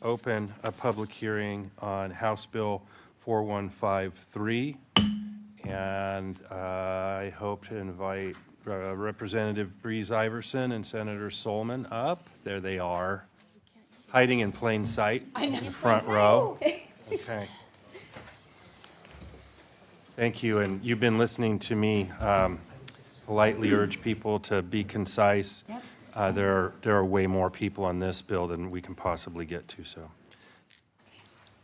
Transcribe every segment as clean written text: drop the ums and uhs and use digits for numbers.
open a public hearing on House Bill 4153. And I hope to invite Representative Breeze Iverson and Senator Sollman up. There they are, hiding in plain sight in the front row. Okay. Thank you. And you've been listening to me politely urge people to be concise. Yep. There are way more people on this bill than we can possibly get to, so.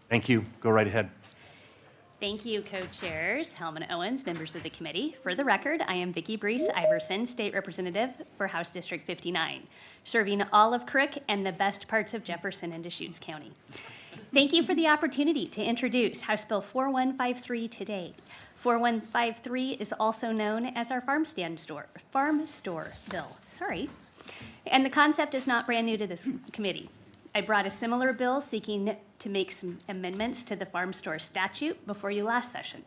Thank you. Go right ahead. Thank you, co-chairs, Hellman Owens, members of the committee. For the record, I am Vicki Brees Iverson, State Representative for House District 59, serving all of Crook and the best parts of Jefferson and Deschutes County. Thank you for the opportunity to introduce House Bill 4153 today. 4153 is also known as our farm store bill. Sorry. And the concept is not brand new to this committee. I brought a similar bill seeking to make some amendments to the farm store statute before you last session.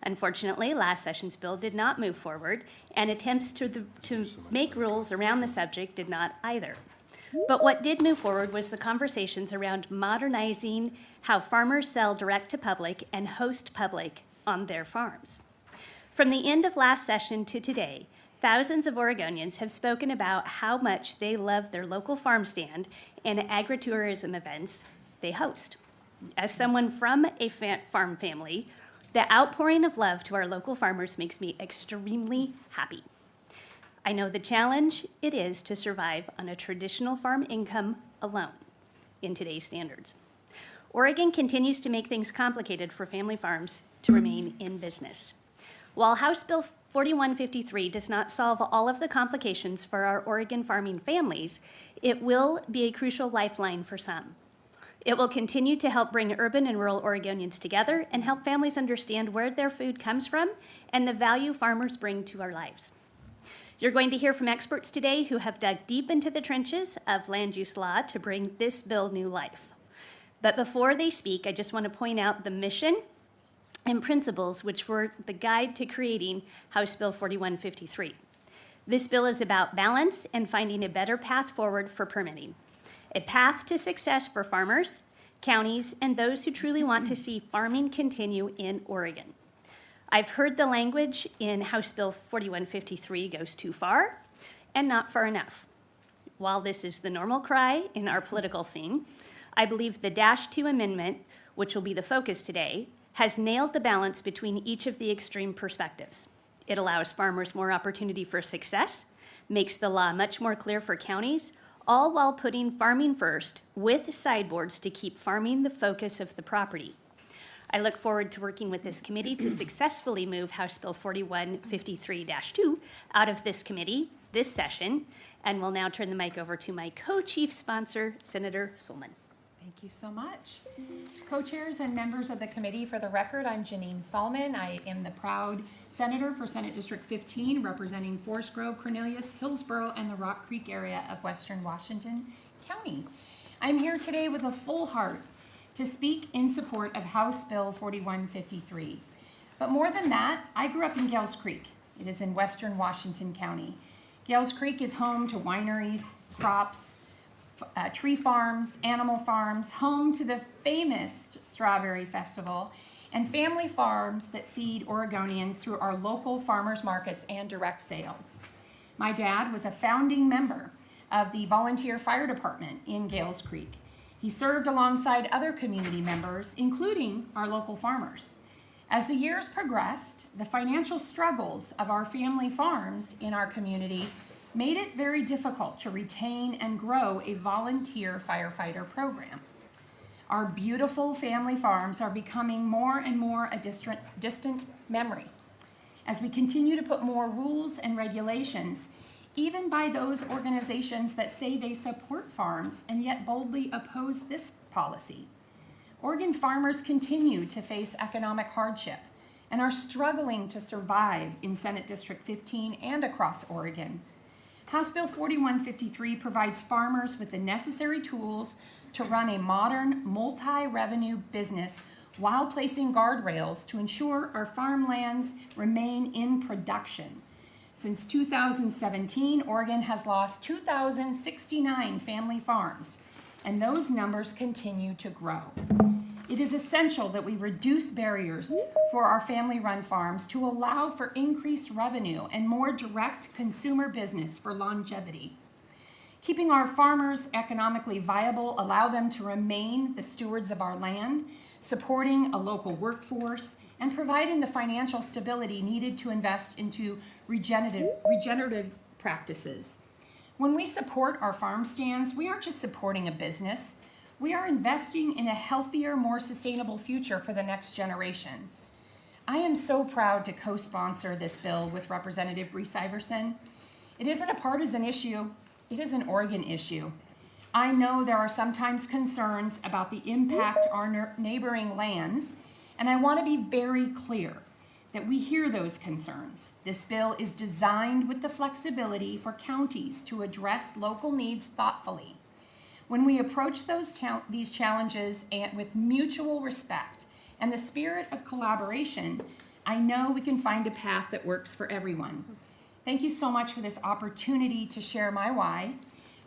Unfortunately, last session's bill did not move forward, and attempts to make rules around the subject did not either. But what did move forward was the conversations around modernizing how farmers sell direct to public and host public on their farms. From the end of last session to today, thousands of Oregonians have spoken about how much they love their local farm stand and agritourism events they host. As someone from a farm family, the outpouring of love to our local farmers makes me extremely happy. I know the challenge it is to survive on a traditional farm income alone in today's standards. Oregon continues to make things complicated for family farms to remain in business. While House Bill 4153 does not solve all of the complications for our Oregon farming families, it will be a crucial lifeline for some. It will continue to help bring urban and rural Oregonians together and help families understand where their food comes from and the value farmers bring to our lives. You're going to hear from experts today who have dug deep into the trenches of land use law to bring this bill new life. But before they speak, I just want to point out the mission and principles which were the guide to creating House Bill 4153. This bill is about balance and finding a better path forward for permitting, a path to success for farmers, counties, and those who truly want to see farming continue in Oregon. I've heard the language in House Bill 4153 goes too far and not far enough. While this is the normal cry in our political scene, I believe the -2 amendment, which will be the focus today, has nailed the balance between each of the extreme perspectives. It allows farmers more opportunity for success, makes the law much more clear for counties, all while putting farming first with sideboards to keep farming the focus of the property. I look forward to working with this committee to successfully move House Bill 4153-2 out of this committee this session, and will now turn the mic over to my co-chief sponsor, Senator Sollman. Thank you so much. Co-chairs and members of the committee, for the record, I'm Janine Sollman. I am the proud senator for Senate District 15, representing Forest Grove, Cornelius, Hillsborough, and the Rock Creek area of Western Washington County. I'm here today with a full heart to speak in support of House Bill 4153. But more than that, I grew up in Gales Creek. It is in Western Washington County. Gales Creek is home to wineries, crops, tree farms, animal farms, home to the famous Strawberry Festival, and family farms that feed Oregonians through our local farmers markets and direct sales. My dad was a founding member of the volunteer fire department in Gales Creek. He served alongside other community members, including our local farmers. As the years progressed, the financial struggles of our family farms in our community made it very difficult to retain and grow a volunteer firefighter program. Our beautiful family farms are becoming more and more a distant memory as we continue to put more rules and regulations, even by those organizations that say they support farms and yet boldly oppose this policy. Oregon farmers continue to face economic hardship and are struggling to survive in Senate District 15 and across Oregon. House Bill 4153 provides farmers with the necessary tools to run a modern, multi-revenue business while placing guardrails to ensure our farmlands remain in production. Since 2017, Oregon has lost 2,069 family farms, and those numbers continue to grow. It is essential that we reduce barriers for our family-run farms to allow for increased revenue and more direct consumer business for longevity. Keeping our farmers economically viable allow them to remain the stewards of our land, supporting a local workforce, and providing the financial stability needed to invest into regenerative practices. When we support our farm stands, we aren't just supporting a business, we are investing in a healthier, more sustainable future for the next generation. I am so proud to co-sponsor this bill with Representative Brees Iverson. It isn't a partisan issue, it is an Oregon issue. I know there are sometimes concerns about the impact our neighboring lands, and I want to be very clear that we hear those concerns. This bill is designed with the flexibility for counties to address local needs thoughtfully. When we approach these challenges with mutual respect and the spirit of collaboration, I know we can find a path that works for everyone. Thank you so much for this opportunity to share my why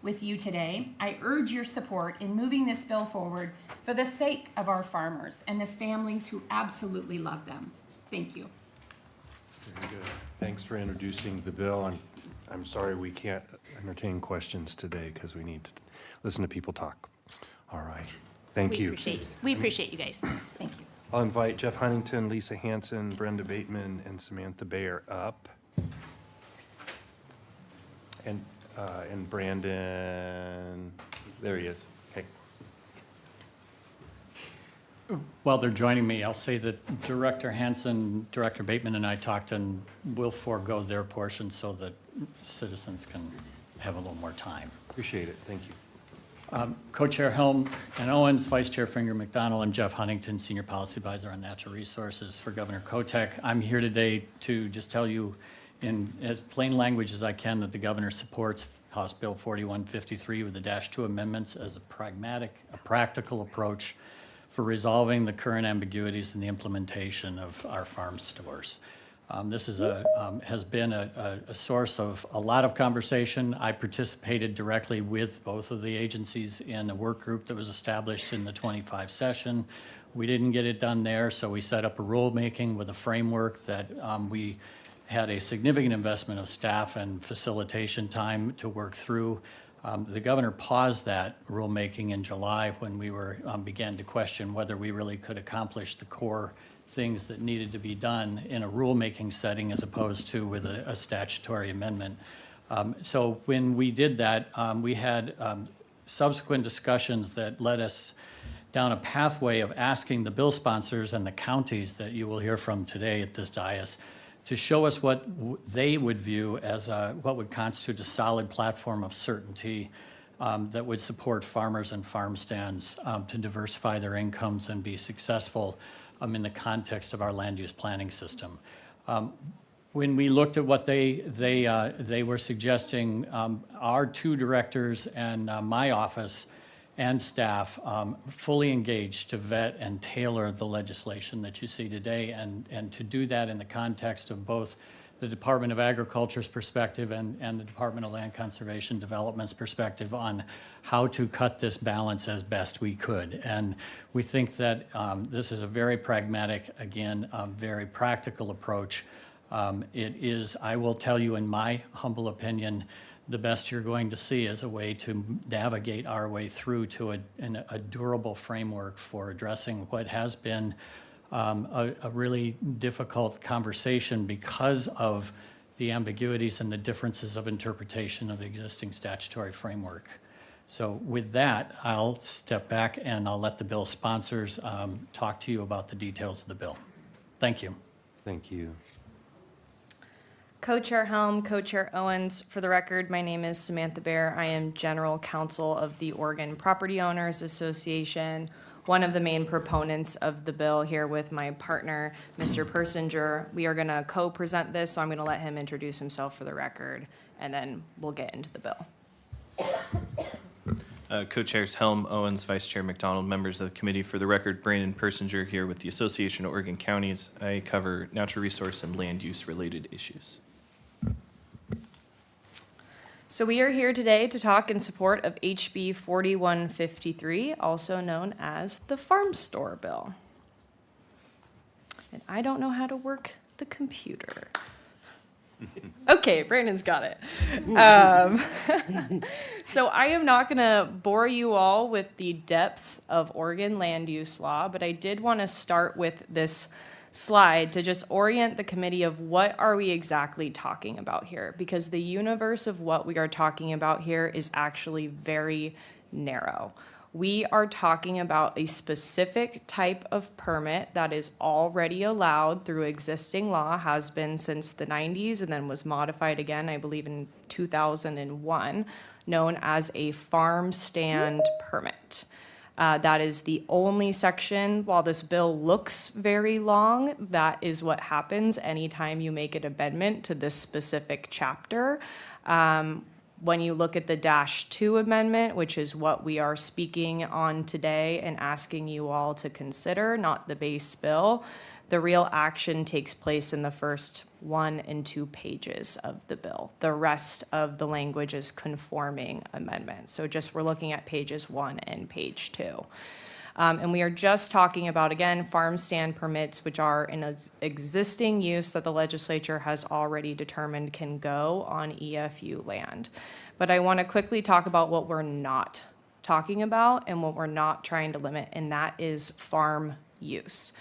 with you today. I urge your support in moving this bill forward for the sake of our farmers and the families who absolutely love them. Thank you. Very good. Thanks for introducing the bill. I'm sorry we can't entertain questions today because we need to listen to people talk. All right. Thank you. We appreciate you guys. Thank you. I'll invite Jeff Huntington, Lisa Hanson, Brenda Bateman, and Samantha Bayer up. And Brandon, there he is. Okay. While they're joining me, I'll say that Director Hanson, Director Bateman, and I talked, and we'll forego their portion so that citizens can have a little more time. Appreciate it. Thank you. Co-Chair Helm and Owens, Vice Chair Finger McDonald, and Jeff Huntington, Senior Policy Advisor on Natural Resources for Governor Kotek. I'm here today to just tell you in as plain language as I can that the governor supports House Bill 4153 with the -2 amendments as a practical approach for resolving the current ambiguities in the implementation of our farm stores. This is has been a source of a lot of conversation. I participated directly with both of the agencies in a work group that was established in the 25 session. We didn't get it done there, so we set up a rulemaking with a framework that we had a significant investment of staff and facilitation time to work through. The governor paused that rulemaking in July when we were began to question whether we really could accomplish the core things that needed to be done in a rulemaking setting as opposed to with a statutory amendment. So when we did that, we had subsequent discussions that led us down a pathway of asking the bill sponsors and the counties that you will hear from today at this dais to show us what they would view as what would constitute a solid platform of certainty that would support farmers and farm stands to diversify their incomes and be successful in the context of our land use planning system. When we looked at what they were suggesting, our two directors and my office and staff fully engaged to vet and tailor the legislation that you see today, and to do that in the context of both the Department of Agriculture's perspective and the Department of Land Conservation Development's perspective on how to cut this balance as best we could. And we think that this is a very pragmatic, again, very practical approach. It is, I will tell you in my humble opinion, the best you're going to see as a way to navigate our way through to a durable framework for addressing what has been a really difficult conversation because of the ambiguities and the differences of interpretation of the existing statutory framework. So with that, I'll step back and I'll let the bill sponsors talk to you about the details of the bill. Thank you. Thank you. Co-Chair Helm, Co-Chair Owens, for the record, my name is Samantha Bayer. I am General Counsel of the Oregon Property Owners Association, one of the main proponents of the bill here with my partner, Mr. Persinger. We are going to co-present this, so I'm going to let him introduce himself for the record, and then we'll get into the bill. Co-chairs Helm, Owens, Vice Chair McDonald, members of the committee. For the record, Brandon Persinger here with the Association of Oregon Counties. I cover natural resource and land use related issues. So we are here today to talk in support of HB 4153, also known as the Farm Store Bill. And I don't know how to work the computer. Okay, Brandon's got it. So I am not going to bore you all with the depths of Oregon land use law, but I did want to start with this slide to just orient the committee of what are we exactly talking about here, because the universe of what we are talking about here is actually very narrow. We are talking about a specific type of permit that is already allowed through existing law, has been since the 90s, and then was modified again, I believe, in 2001, known as a farm stand permit. That is the only section, while this bill looks very long, that is what happens anytime you make an amendment to this specific chapter. When you look at the -2 amendment, which is what we are speaking on today and asking you all to consider, not the base bill, the real action takes place in the first 1 and 2 pages of the bill. The rest of the language is conforming amendments. So just we're looking at pages 1 and page 2. And we are just talking about, again, farm stand permits, which are an existing use that the legislature has already determined can go on EFU land. But I want to quickly talk about what we're not talking about and what we're not trying to limit, and that is farm use.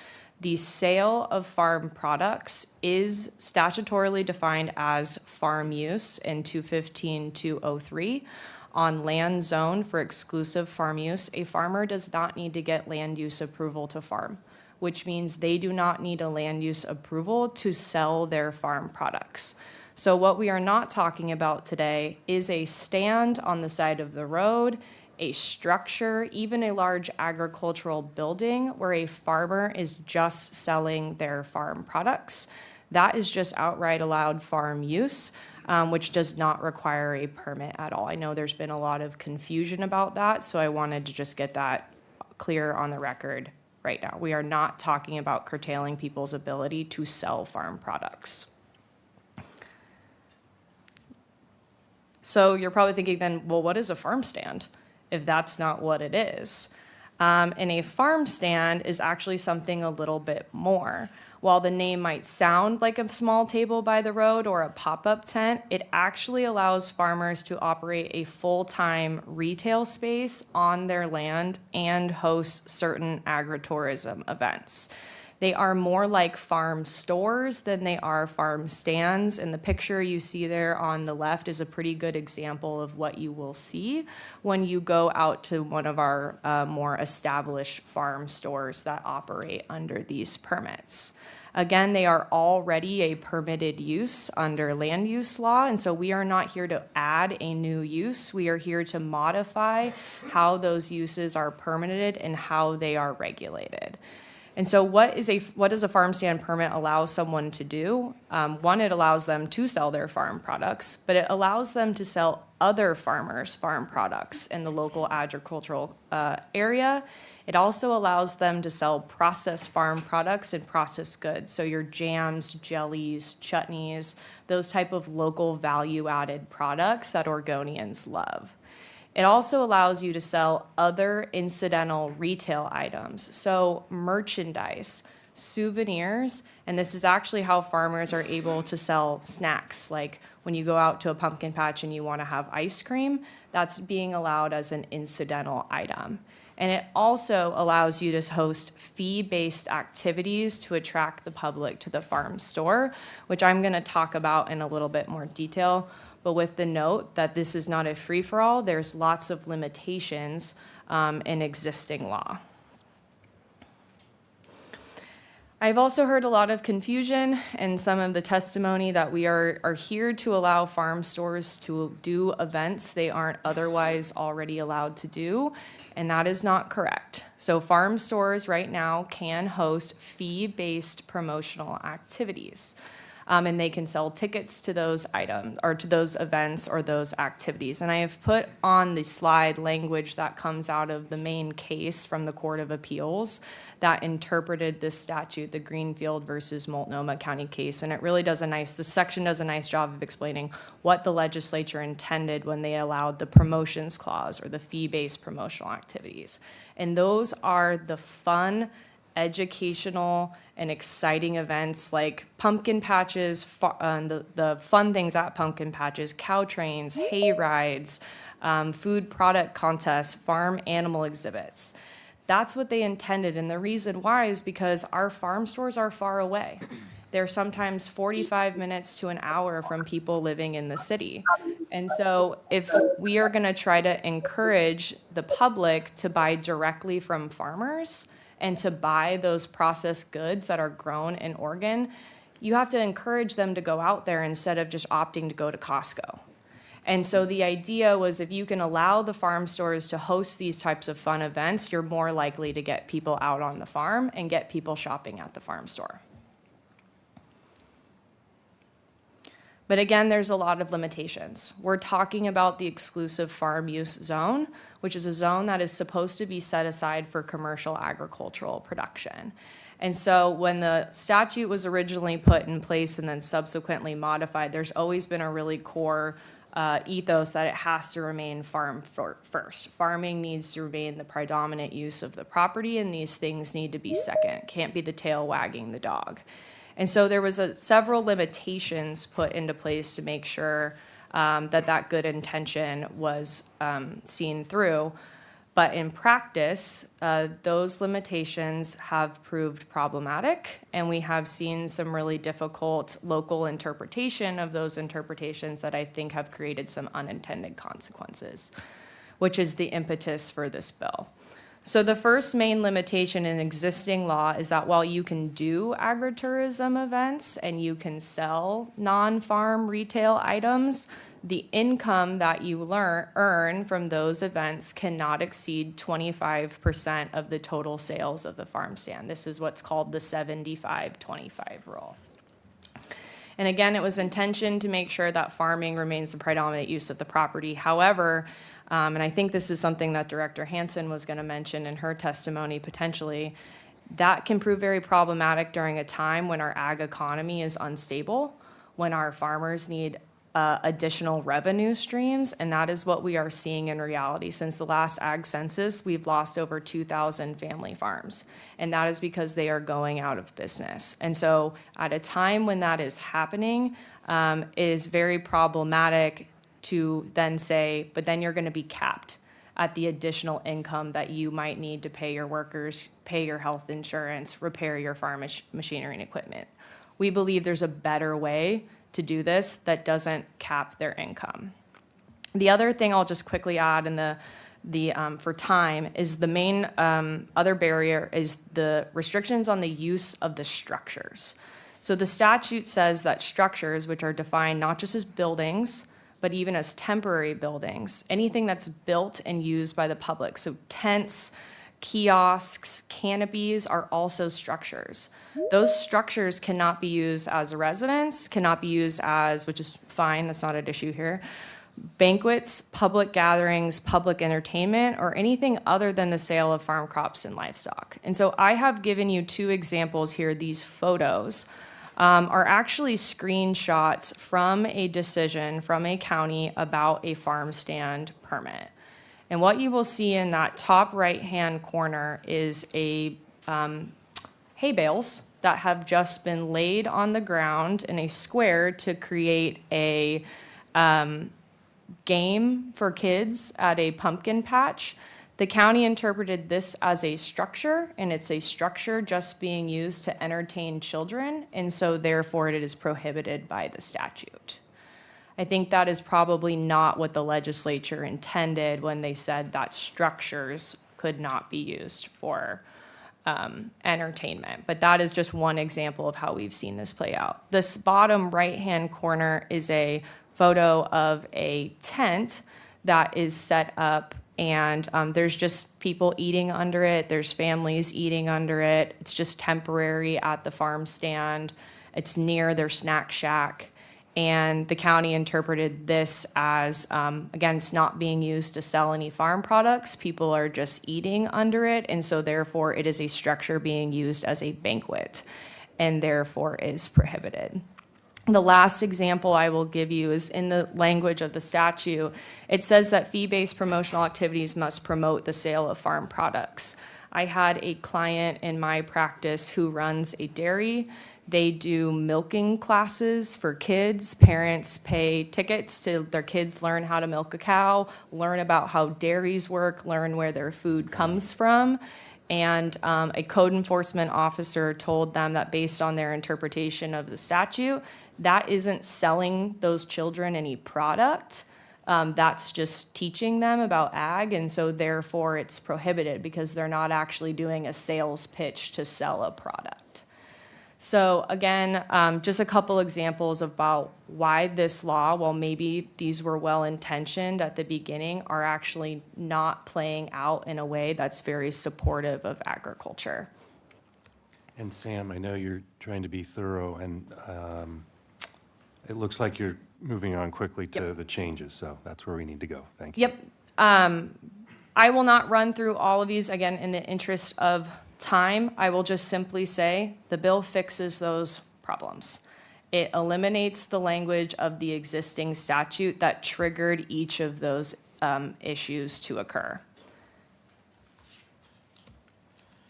The sale of farm products is statutorily defined as farm use in 215-203. On land zoned for exclusive farm use, a farmer does not need to get land use approval to farm, which means they do not need a land use approval to sell their farm products. So what we are not talking about today is a stand on the side of the road, a structure, even a large agricultural building where a farmer is just selling their farm products. That is just outright allowed farm use, which does not require a permit at all. I know there's been a lot of confusion about that, so I wanted to just get that clear on the record right now. We are not talking about curtailing people's ability to sell farm products. So you're probably thinking then, well, what is a farm stand if that's not what it is? And a farm stand is actually something a little bit more. While the name might sound like a small table by the road or a pop-up tent, it actually allows farmers to operate a full-time retail space on their land and host certain agritourism events. They are more like farm stores than they are farm stands, and the picture you see there on the left is a pretty good example of what you will see when you go out to one of our more established farm stores that operate under these permits. Again, they are already a permitted use under land use law, and so we are not here to add a new use. We are here to modify how those uses are permitted and how they are regulated. And so what does a farm stand permit allow someone to do? One, it allows them to sell their farm products, but it allows them to sell other farmers' farm products in the local agricultural area. It also allows them to sell processed farm products and processed goods. So your jams, jellies, chutneys, those type of local value-added products that Oregonians love. It also allows you to sell other incidental retail items, so merchandise, souvenirs, and this is actually how farmers are able to sell snacks. Like when you go out to a pumpkin patch and you want to have ice cream, that's being allowed as an incidental item. And it also allows you to host fee-based activities to attract the public to the farm store, which I'm going to talk about in a little bit more detail. But with the note that this is not a free-for-all, there's lots of limitations in existing law. I've also heard a lot of confusion in some of the testimony that we are here to allow farm stores to do events they aren't otherwise already allowed to do, and that is not correct. So farm stores right now can host fee-based promotional activities. and they can sell tickets to those items or to those events or those activities. And I have put on the slide language that comes out of the main case from the Court of Appeals that interpreted this statute, the Greenfield versus Multnomah County case. And it really does this section does a nice job of explaining what the legislature intended when they allowed the promotions clause or the fee-based promotional activities. And those are the fun, educational, and exciting events like pumpkin patches, the fun things at pumpkin patches, cow trains, hay rides, food product contests, farm animal exhibits. That's what they intended, and the reason why is because our farm stores are far away. They're sometimes 45 minutes to an hour from people living in the city. And so if we are gonna try to encourage the public to buy directly from farmers and to buy those processed goods that are grown in Oregon, you have to encourage them to go out there instead of just opting to go to Costco. And so the idea was if you can allow the farm stores to host these types of fun events, you're more likely to get people out on the farm and get people shopping at the farm store. But again, there's a lot of limitations. We're talking about the exclusive farm use zone, which is a zone that is supposed to be set aside for commercial agricultural production. And so when the statute was originally put in place and then subsequently modified, there's always been a really core ethos that it has to remain farm first. Farming needs to remain the predominant use of the property, and these things need to be second. Can't be the tail wagging the dog. And so there was several limitations put into place to make sure that good intention was seen through. But in practice, those limitations have proved problematic, and we have seen some really difficult local interpretation of those interpretations that I think have created some unintended consequences, which is the impetus for this bill. So the first main limitation in existing law is that while you can do agritourism events and you can sell non-farm retail items, the income that you earn from those events cannot exceed 25% of the total sales of the farm stand. This is what's called the 75-25 rule. And again, it was intentioned to make sure that farming remains the predominant use of the property. However, and I think this is something that Director Hansen was going to mention in her testimony potentially, that can prove very problematic during a time when our ag economy is unstable, when our farmers need additional revenue streams, and that is what we are seeing in reality. Since the last ag census, we've lost over 2,000 family farms, and that is because they are going out of business. And so at a time when that is happening, it is very problematic to then say, but then you're going to be capped at the additional income that you might need to pay your workers, pay your health insurance, repair your farm machinery and equipment. We believe there's a better way to do this that doesn't cap their income. The other thing I'll just quickly add in for time is the main other barrier is the restrictions on the use of the structures. So the statute says that structures, which are defined not just as buildings, but even as temporary buildings, anything that's built and used by the public, so tents, kiosks, canopies are also structures. Those structures cannot be used as a residence, cannot be used as, which is fine, that's not an issue here, banquets, public gatherings, public entertainment, or anything other than the sale of farm crops and livestock. And so I have given you two examples here. These photos are actually screenshots from a decision from a county about a farm stand permit. And what you will see in that top right-hand corner is hay bales that have just been laid on the ground in a square to create a game for kids at a pumpkin patch. The county interpreted this as a structure, and it's a structure just being used to entertain children, and so therefore it is prohibited by the statute. I think that is probably not what the legislature intended when they said that structures could not be used for entertainment. But that is just one example of how we've seen this play out. This bottom right-hand corner is a photo of a tent that is set up, and there's just people eating under it. There's families eating under it. It's just temporary at the farm stand. It's near their snack shack. And the county interpreted this as, again, it's not being used to sell any farm products. People are just eating under it. And so therefore, it is a structure being used as a banquet and therefore is prohibited. The last example I will give you is in the language of the statute. It says that fee-based promotional activities must promote the sale of farm products. I had a client in my practice who runs a dairy. They do milking classes for kids. Parents pay tickets to their kids learn how to milk a cow, learn about how dairies work, learn where their food comes from. And a code enforcement officer told them that based on their interpretation of the statute, that isn't selling those children any product. That's just teaching them about ag, and so therefore it's prohibited because they're not actually doing a sales pitch to sell a product. So again, just a couple examples about why this law, while maybe these were well-intentioned at the beginning, are actually not playing out in a way that's very supportive of agriculture. And Sam, I know you're trying to be thorough, and it looks like you're moving on quickly to the changes, so that's where we need to go. Thank you. Yep. I will not run through all of these, again, in the interest of time. I will just simply say the bill fixes those problems. It eliminates the language of the existing statute that triggered each of those issues to occur.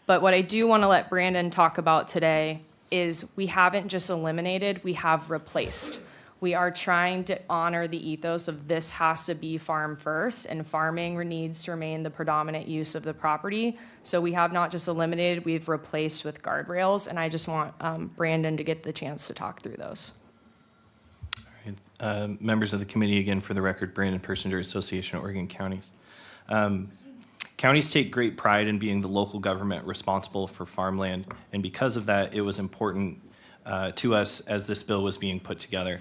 But what I do want to let Brandon talk about today is we haven't just eliminated, we have replaced. We are trying to honor the ethos of this has to be farm first, and farming needs to remain the predominant use of the property. So we have not just eliminated, we've replaced with guardrails, and I just want Brandon to get the chance to talk through those. Members of the committee, again, for the record, Brandon Persinger, Association of Oregon Counties. Counties take great pride in being the local government responsible for farmland, and because of that, it was important to us as this bill was being put together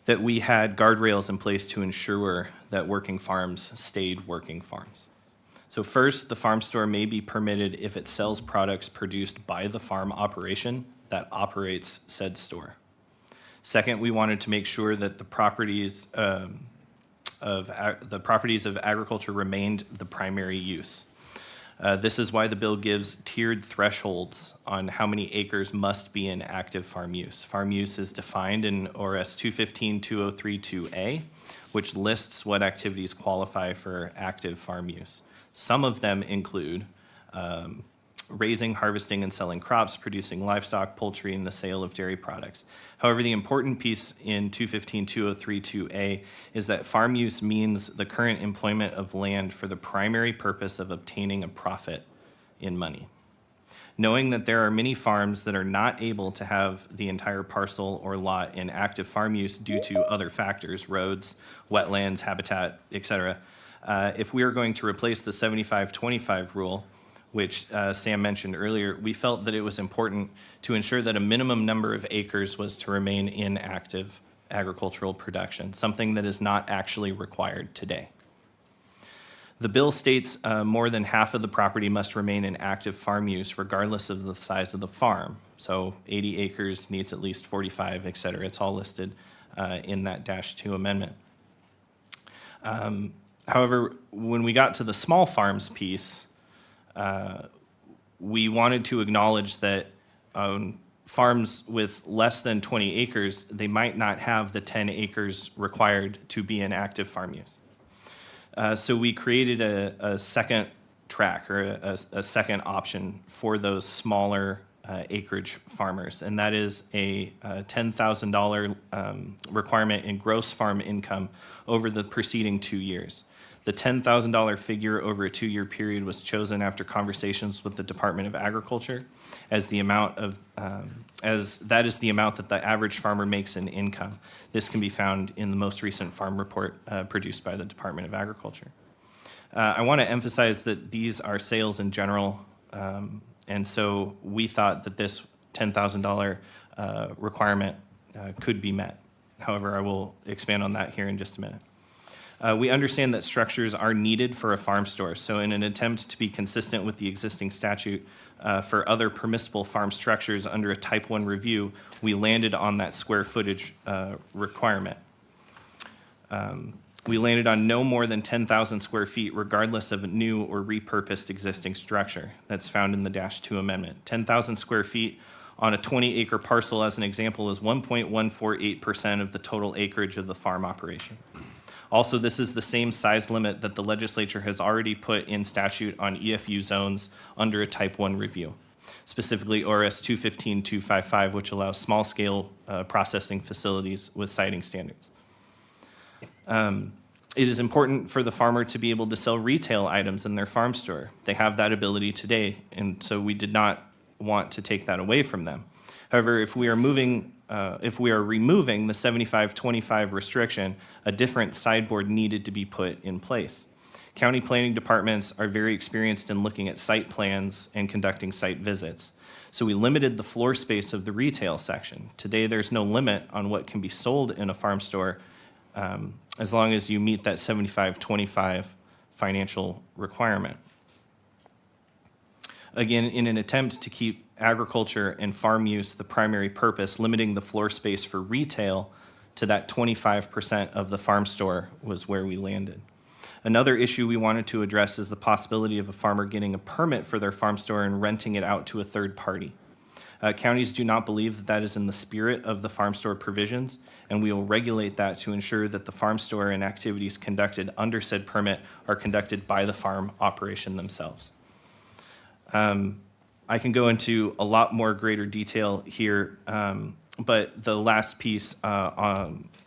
that we had guardrails in place to ensure that working farms stayed working farms. So first, the farm store may be permitted if it sells products produced by the farm operation that operates said store. Second, we wanted to make sure that the properties of agriculture remained the primary use. This is why the bill gives tiered thresholds on how many acres must be in active farm use. Farm use is defined in ORS 215-2032A, which lists what activities qualify for active farm use. Some of them include raising, harvesting, and selling crops, producing livestock, poultry, and the sale of dairy products. However, the important piece in 215-2032A is that farm use means the current employment of land for the primary purpose of obtaining a profit in money. Knowing that there are many farms that are not able to have the entire parcel or lot in active farm use due to other factors, roads, wetlands, habitat, etc., if we are going to replace the 75-25 rule, which Sam mentioned earlier, we felt that it was important to ensure that a minimum number of acres was to remain in active agricultural production, something that is not actually required today. The bill states more than half of the property must remain in active farm use regardless of the size of the farm. So 80 acres needs at least 45, et cetera. It's all listed in that -2 amendment. However, when we got to the small farms piece, we wanted to acknowledge that farms with less than 20 acres, they might not have the 10 acres required to be in active farm use. So we created a second track or a second option for those smaller acreage farmers, and that is a $10,000 requirement in gross farm income over the preceding 2 years. The $10,000 figure over a 2-year period was chosen after conversations with the Department of Agriculture as the amount of, as that is the amount that the average farmer makes in income. This can be found in the most recent farm report produced by the Department of Agriculture. I want to emphasize that these are sales in general, and so we thought that this $10,000 requirement could be met. However, I will expand on that here in just a minute. We understand that structures are needed for a farm store, so in an attempt to be consistent with the existing statute for other permissible farm structures under a Type 1 review, we landed on that square footage requirement. We landed on no more than 10,000 square feet regardless of a new or repurposed existing structure. That's found in the -2 amendment. 10,000 square feet on a 20-acre parcel, as an example, is 1.148% of the total acreage of the farm operation. Also, this is the same size limit that the legislature has already put in statute on EFU zones under a Type 1 review, specifically ORS 215-255, which allows small-scale processing facilities with siting standards. It is important for the farmer to be able to sell retail items in their farm store. They have that ability today, and so we did not want to take that away from them. However, if we are removing the 75-25 restriction, a different sideboard needed to be put in place. County planning departments are very experienced in looking at site plans and conducting site visits. So we limited the floor space of the retail section. Today, there's no limit on what can be sold in a farm store as long as you meet that 75-25 financial requirement. Again, in an attempt to keep agriculture and farm use the primary purpose, limiting the floor space for retail to that 25% of the farm store was where we landed. Another issue we wanted to address is the possibility of a farmer getting a permit for their farm store and renting it out to a third party. Counties do not believe that that is in the spirit of the farm store provisions, and we will regulate that to ensure that the farm store and activities conducted under said permit are conducted by the farm operation themselves. I can go into a lot more greater detail here, but the last piece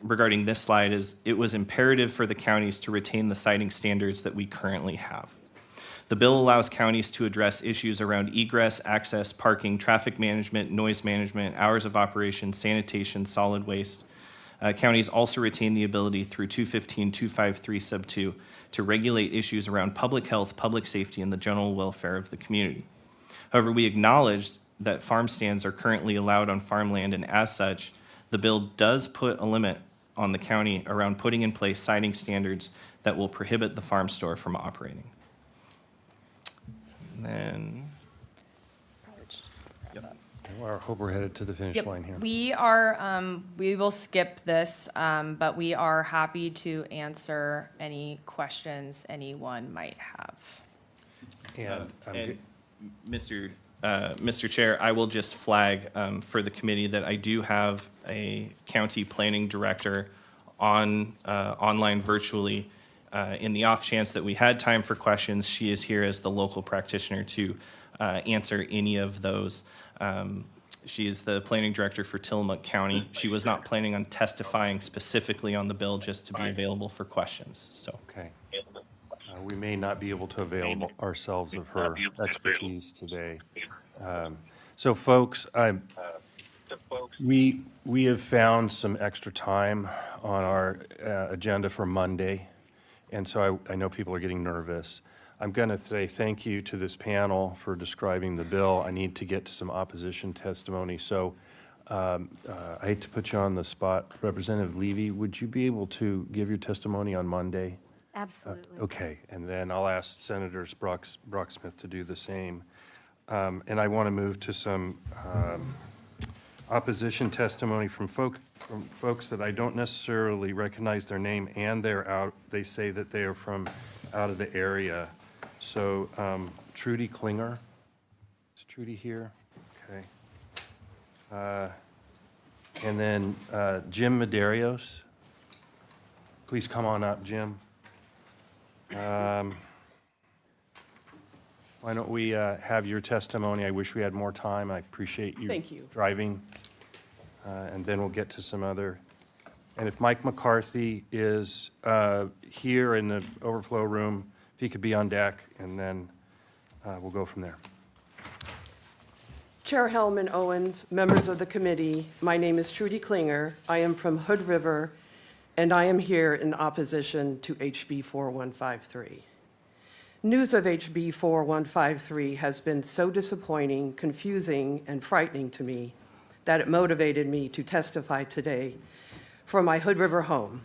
regarding this slide is it was imperative for the counties to retain the siting standards that we currently have. The bill allows counties to address issues around egress, access, parking, traffic management, noise management, hours of operation, sanitation, solid waste. Counties also retain the ability through 215-253 sub 2 to regulate issues around public health, public safety, and the general welfare of the community. However, we acknowledge that farm stands are currently allowed on farmland, and as such, the bill does put a limit on the county around putting in place siting standards that will prohibit the farm store from operating. And then, I hope we're headed to the finish Yep. line here. We are, we will skip this, but we are happy to answer any questions anyone might have. And and Mr. Chair, I will just flag for the committee that I do have a county planning director online virtually. In the off chance that we had time for questions, she is here as the local practitioner to answer any of those. She is the planning director for Tillamook County. She was not planning on testifying specifically on the bill, just to be available for questions, so. Okay. We may not be able to avail ourselves of her expertise today. So folks, we have found some extra time on our agenda for Monday, and so I know people are getting nervous. I'm going to say thank you to this panel for describing the bill. I need to get to some opposition testimony, so I hate to put you on the spot. Representative Levy, would you be able to give your testimony on Monday? Absolutely. Okay, and then I'll ask Senators Brocksmith to do the same. And I want to move to some opposition testimony from folks that I don't necessarily recognize their name, and they say that they are from out of the area. So Trudy Klinger, is Trudy here? Okay. And then Jim Medeiros. Please come on up, Jim. Why don't we have your testimony? I wish we had more time. I appreciate you Thank you. driving. And then we'll get to some other. And if Mike McCarthy is here in the overflow room, if he could be on deck, and then we'll go from there. Chair Hellman Owens, members of the committee, my name is Trudy Klinger. I am from Hood River, and I am here in opposition to HB 4153. News of HB 4153 has been so disappointing, confusing, and frightening to me that it motivated me to testify today from my Hood River home.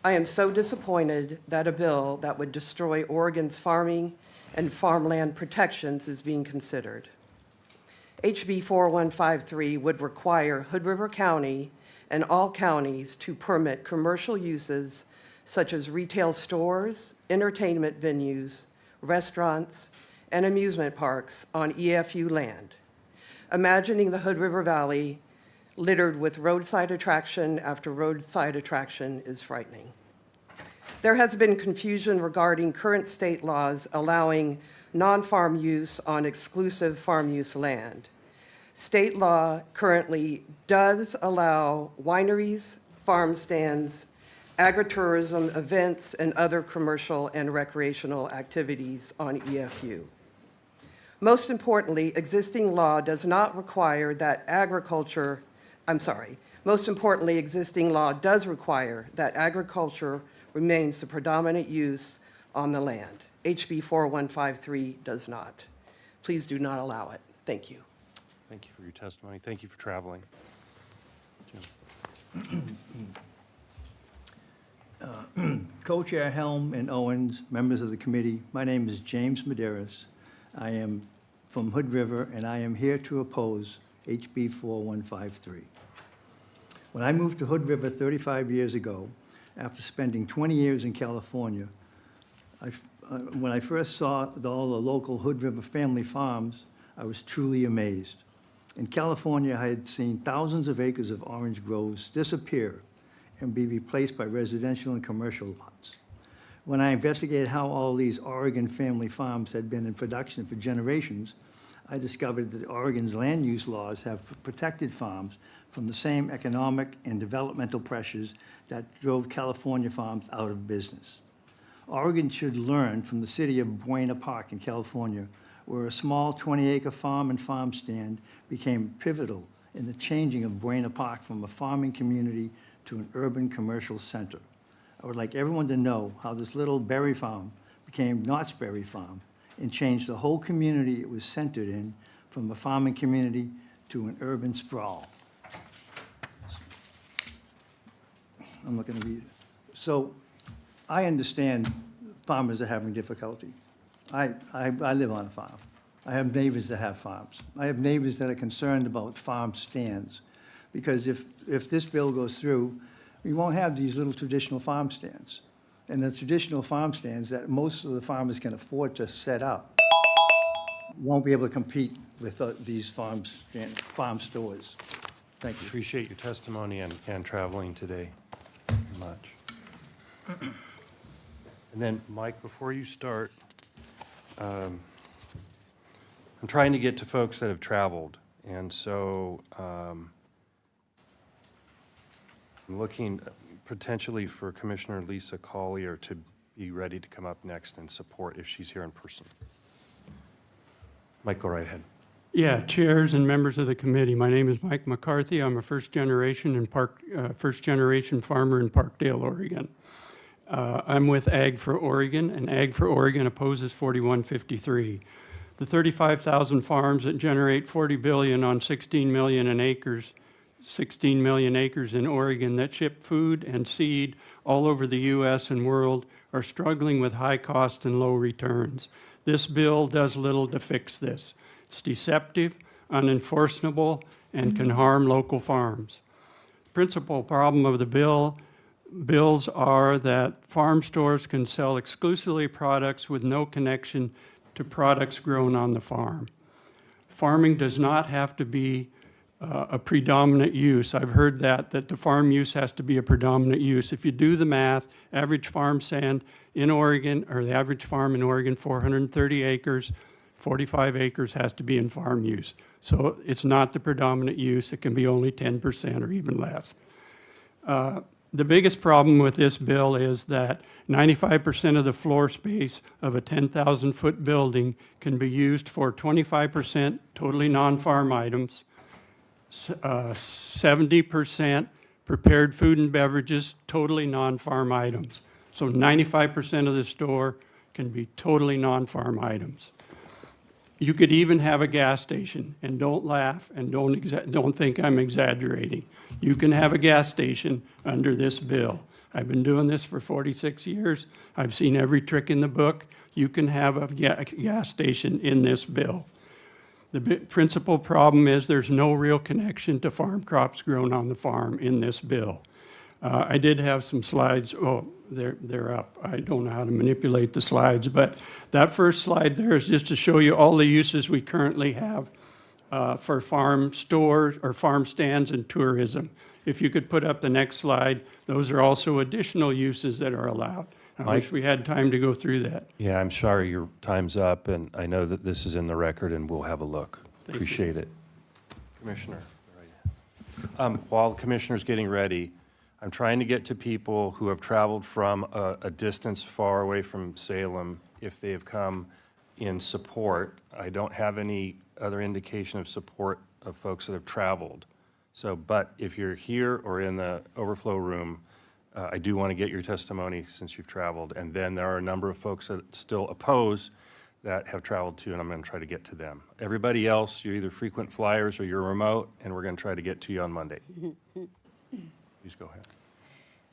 I am so disappointed that a bill that would destroy Oregon's farming and farmland protections is being considered. HB 4153 would require Hood River County and all counties to permit commercial uses such as retail stores, entertainment venues, restaurants, and amusement parks on EFU land. Imagining the Hood River Valley littered with roadside attraction after roadside attraction is frightening. There has been confusion regarding current state laws allowing non-farm use on exclusive farm use land. State law currently does allow wineries, farm stands, agritourism events, and other commercial and recreational activities on EFU. Most importantly, existing law does not require that existing law does require that agriculture remains the predominant use on the land. HB 4153 does not. Please do not allow it. Thank you. Thank you for your testimony. Thank you for traveling. Jim. Co-Chair Helm and Owens, members of the committee, my name is James Medeiros. I am from Hood River, and I am here to oppose HB 4153. When I moved to Hood River 35 years ago, after spending 20 years in California, when I first saw all the local Hood River family farms, I was truly amazed. In California, I had seen thousands of acres of orange groves disappear and be replaced by residential and commercial lots. When I investigated how all these Oregon family farms had been in production for generations, I discovered that Oregon's land use laws have protected farms from the same economic and developmental pressures that drove California farms out of business. Oregon should learn from the city of Buena Park in California, where a small 20-acre farm and farm stand became pivotal in the changing of Buena Park from a farming community to an urban commercial center. I would like everyone to know how this little berry farm became Knott's Berry Farm and changed the whole community it was centered in from a farming community to an urban sprawl. I'm not going to read it. So I understand farmers are having difficulty. I live on a farm. I have neighbors that have farms. I have neighbors that are concerned about farm stands, because if this bill goes through, we won't have these little traditional farm stands. And the traditional farm stands that most of the farmers can afford to set up won't be able to compete with these farm stores. Thank you. Appreciate your testimony and traveling today very much. And then, Mike, before you start, I'm trying to get to folks that have traveled, and so I'm looking potentially for Commissioner Lisa Collier to be ready to come up next and support if she's here in person. Mike, go right ahead. Yeah, chairs and members of the committee. My name is Mike McCarthy. I'm a first generation farmer in Parkdale, Oregon. I'm with Ag for Oregon, and Ag for Oregon opposes 4153. The 35,000 farms that generate $40 billion on 16 million acres in Oregon that ship food and seed all over the U.S. and world are struggling with high cost and low returns. This bill does little to fix this. It's deceptive, unenforceable, and can harm local farms. The principal problem of the bills are that farm stores can sell exclusively products with no connection to products grown on the farm. Farming does not have to be a predominant use. I've heard that the farm use has to be a predominant use. If you do the math, average farm stand in Oregon, or the average farm in Oregon, 430 acres, 45 acres has to be in farm use. So it's not the predominant use. It can be only 10% or even less. The biggest problem with this bill is that 95% of the floor space of a 10,000-foot building can be used for 25% totally non-farm items, 70% prepared food and beverages, totally non-farm items. So 95% of the store can be totally non-farm items. You could even have a gas station, and don't laugh and don't think I'm exaggerating. You can have a gas station under this bill. I've been doing this for 46 years. I've seen every trick in the book. You can have a gas station in this bill. The principal problem is there's no real connection to farm crops grown on the farm in this bill. I did have some slides. Oh, they're up. I don't know how to manipulate the slides, but that first slide there is just to show you all the uses we currently have for farm stores or farm stands and tourism. If you could put up the next slide, those are also additional uses that are allowed. I wish we had time to go through that. Yeah, I'm sorry your time's up, and I know that this is in the record, and we'll have a look. Thank you. Appreciate it. Commissioner. While the commissioner's getting ready, I'm trying to get to people who have traveled from a distance far away from Salem if they have come in support. I don't have any other indication of support of folks that have traveled. So, but if you're here or in the overflow room, I do want to get your testimony since you've traveled. And then there are a number of folks that still oppose that have traveled too, and I'm going to try to get to them. Everybody else, you're either frequent flyers or you're remote, and we're going to try to get to you on Monday. Please go ahead.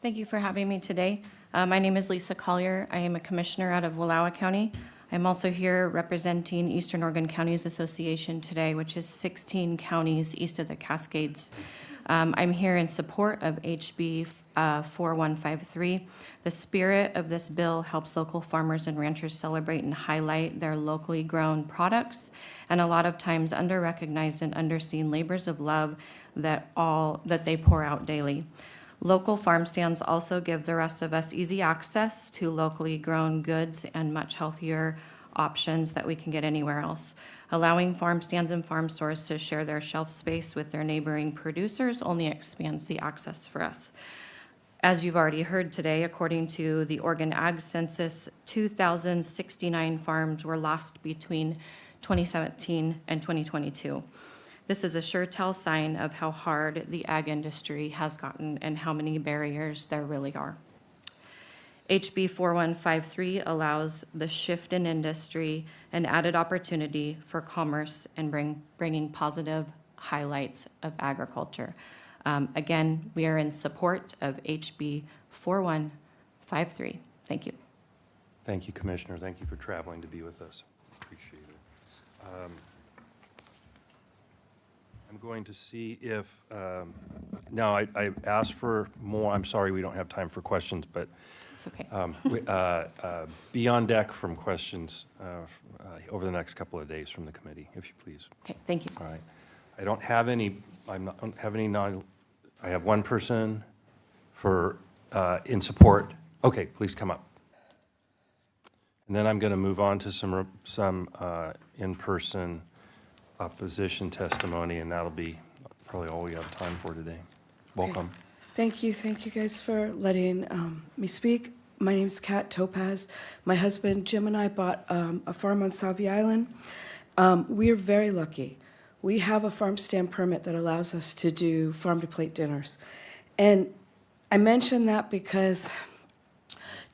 Thank you for having me today. My name is Lisa Collier. I am a commissioner out of Wallowa County. I'm also here representing Eastern Oregon Counties Association today, which is 16 counties east of the Cascades. I'm here in support of HB 4153. The spirit of this bill helps local farmers and ranchers celebrate and highlight their locally grown products, and a lot of times under-recognized and underseen labors of love that they pour out daily. Local farm stands also give the rest of us easy access to locally grown goods and much healthier options that we can get anywhere else. Allowing farm stands and farm stores to share their shelf space with their neighboring producers only expands the access for us. As you've already heard today, according to the Oregon Ag Census, 2,069 farms were lost between 2017 and 2022. This is a sure tell sign of how hard the ag industry has gotten and how many barriers there really are. HB 4153 allows the shift in industry and added opportunity for commerce and bringing positive highlights of agriculture. Again, we are in support of HB 4153. Thank you. Thank you, Commissioner. Thank you for traveling to be with us. Appreciate it. I'm going to see if, now I asked for more. I'm sorry we don't have time for questions, but It's okay. be on deck from questions over the next couple of days from the committee, if you please. Okay, thank you. All right. I don't have any, I have one person for, in support. Okay, please come up. And then I'm going to move on to some in-person opposition testimony, and that'll be probably all we have time for today. Welcome. Thank you guys for letting me speak. My name's Kat Topaz. My husband Jim and I bought a farm on Sauvie Island. We're very lucky. We have a farm stand permit that allows us to do farm-to-plate dinners. And I mention that because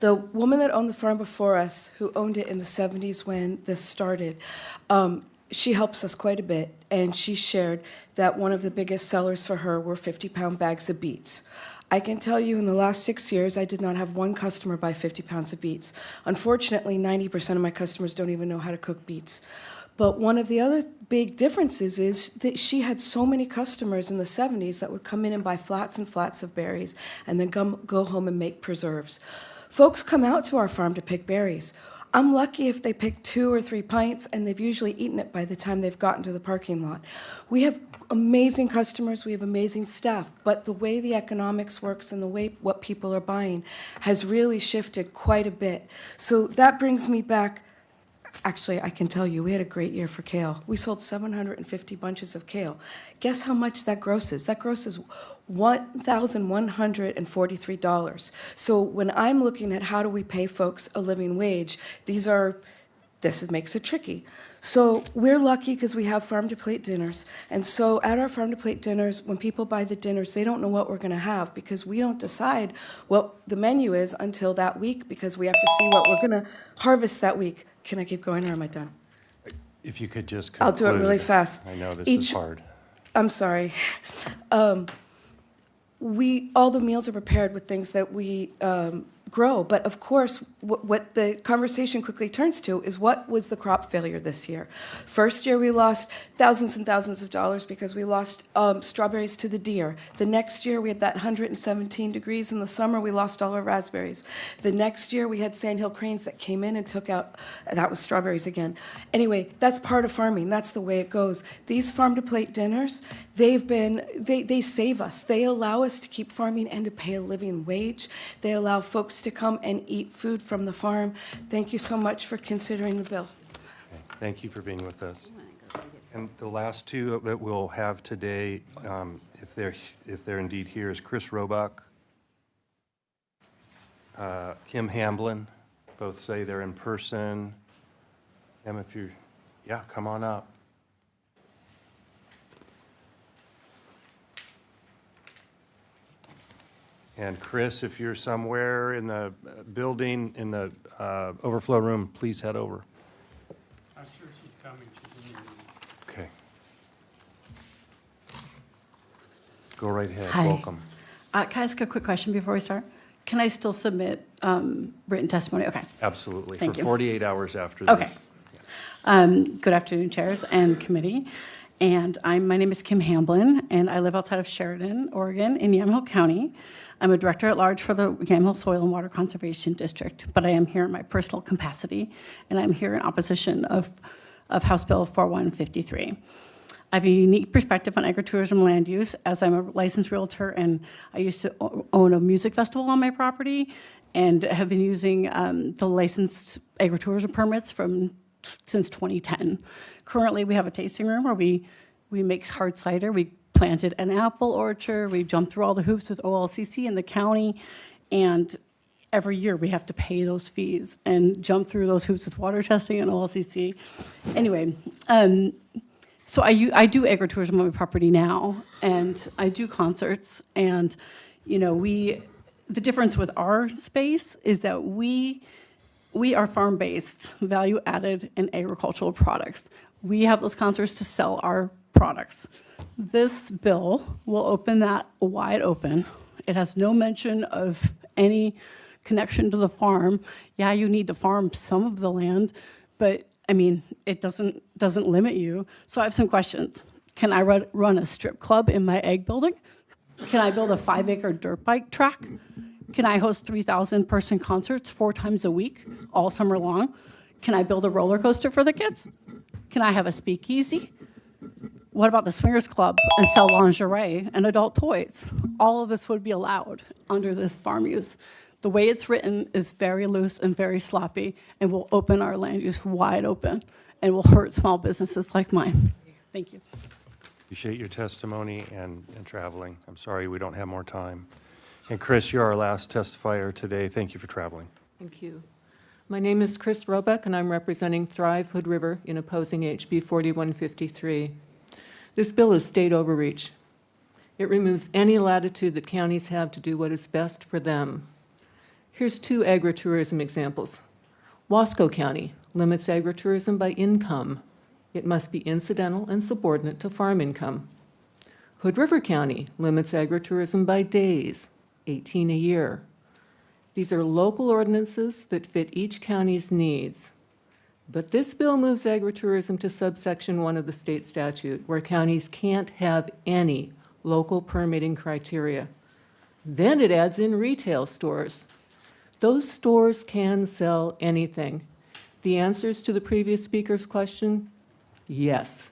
the woman that owned the farm before us, who owned it in the 70s when this started, she helps us quite a bit, and she shared that one of the biggest sellers for her were 50-pound bags of beets. I can tell you in the last 6 years, I did not have one customer buy 50 pounds of beets. Unfortunately, 90% of my customers don't even know how to cook beets. But one of the other big differences is that she had so many customers in the 70s that would come in and buy flats and flats of berries and then go home and make preserves. Folks come out to our farm to pick berries. I'm lucky if they pick 2 or 3 pints, and they've usually eaten it by the time they've gotten to the parking lot. We have amazing customers, we have amazing staff, but the way the economics works and the way what people are buying has really shifted quite a bit. So that brings me back. Actually, I can tell you, we had a great year for kale. We sold 750 bunches of kale. Guess how much that grosses? That grosses $1,143. So when I'm looking at how do we pay folks a living wage, this makes it tricky. So we're lucky because we have farm-to-plate dinners. And so at our farm-to-plate dinners, when people buy the dinners, they don't know what we're going to have because we don't decide what the menu is until that week because we have to see what we're going to harvest that week. Can I keep going or am I done? If you could just conclude. I'll do it really fast. I know this is hard. I'm sorry. all the meals are prepared with things that we grow. But of course, what the conversation quickly turns to is what was the crop failure this year? First year, we lost thousands and thousands of dollars because we lost strawberries to the deer. The next year, we had that 117 degrees in the summer, we lost all our raspberries. The next year, we had sandhill cranes that came in and took out, that was strawberries again. Anyway, that's part of farming. That's the way it goes. These farm-to-plate dinners, they save us. They allow us to keep farming and to pay a living wage. They allow folks to come and eat food from the farm. Thank you so much for considering the bill. Thank you for being with us. And the last two that we'll have today, if they're indeed here, is Chris Roebuck, Kim Hamblin. Both say they're in person. Kim, if you're, yeah, come on up. And Chris, if you're somewhere in the building, in the overflow room, please head over. I'm sure she's coming. Okay. Go right ahead. Hi. Welcome. Can I ask a quick question before we start? Can I still submit written testimony? Okay. Absolutely. Thank For you. 48 hours after this. Okay. Good afternoon, chairs and committee. And my name is Kim Hamblin, and I live outside of Sheridan, Oregon, in Yamhill County. I'm a director at large for the Yamhill Soil and Water Conservation District, but I am here in my personal capacity, and I'm here in opposition of House Bill 4153. I have a unique perspective on agritourism land use, as I'm a licensed realtor, and I used to own a music festival on my property, and have been using the licensed agritourism permits since 2010. Currently, we have a tasting room where we make hard cider. We planted an apple orchard. We jumped through all the hoops with OLCC in the county, and every year we have to pay those fees and jump through those hoops with water testing and OLCC. Anyway, so I do agritourism on my property now, and I do concerts, and the difference with our space is that we are farm-based, value-added, and agricultural products. We have those concerts to sell our products. This bill will open that wide open. It has no mention of any connection to the farm. Yeah, you need to farm some of the land, but I mean, it doesn't limit you. So I have some questions. Can I run a strip club in my egg building? Can I build a 5-acre dirt bike track? Can I host 3,000-person concerts 4 times a week, all summer long? Can I build a roller coaster for the kids? Can I have a speakeasy? What about the swingers club and sell lingerie and adult toys? All of this would be allowed under this farm use. The way it's written is very loose and very sloppy, and will open our land use wide open, and will hurt small businesses like mine. Thank you. Appreciate your testimony and traveling. I'm sorry we don't have more time. And Chris, you're our last testifier today. Thank you for traveling. Thank you. My name is Chris Roebuck, and I'm representing Thrive Hood River in opposing HB 4153. This bill is state overreach. It removes any latitude that counties have to do what is best for them. Here's 2 agritourism examples. Wasco County limits agritourism by income. It must be incidental and subordinate to farm income. Hood River County limits agritourism by days, 18 a year. These are local ordinances that fit each county's needs. But this bill moves agritourism to subsection 1 of the state statute, where counties can't have any local permitting criteria. Then it adds in retail stores. Those stores can sell anything. The answers to the previous speaker's question, yes.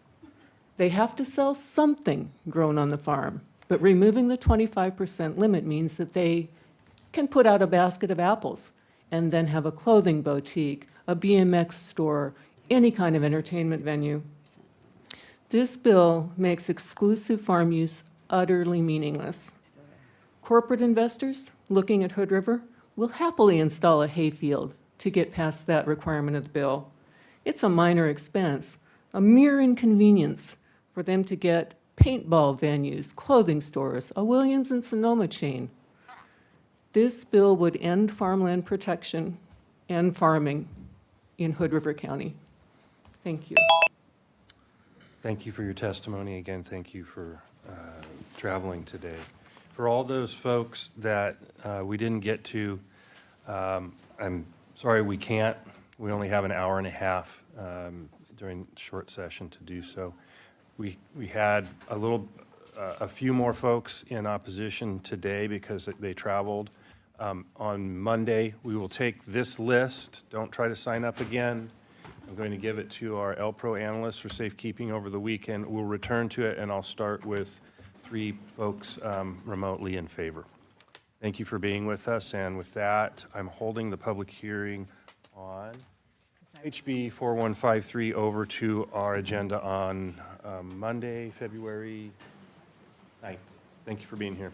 They have to sell something grown on the farm, but removing the 25% limit means that they can put out a basket of apples and then have a clothing boutique, a BMX store, any kind of entertainment venue. This bill makes exclusive farm use utterly meaningless. Corporate investors looking at Hood River will happily install a hayfield to get past that requirement of the bill. It's a minor expense, a mere inconvenience for them to get paintball venues, clothing stores, a Williams and Sonoma chain. This bill would end farmland protection and farming in Hood River County. Thank you. Thank you for your testimony. Again, thank you for traveling today. For all those folks that we didn't get to, I'm sorry we can't. We only have an hour and a half during short session to do so. We had a few more folks in opposition today because they traveled. On Monday, we will take this list. Don't try to sign up again. I'm going to give it to our LPRO analyst for safekeeping over the weekend. We'll return to it, and I'll start with 3 folks remotely in favor. Thank you for being with us, and with that, I'm holding the public hearing on HB 4153 over to our agenda on Monday, February 9th. Thank you for being here.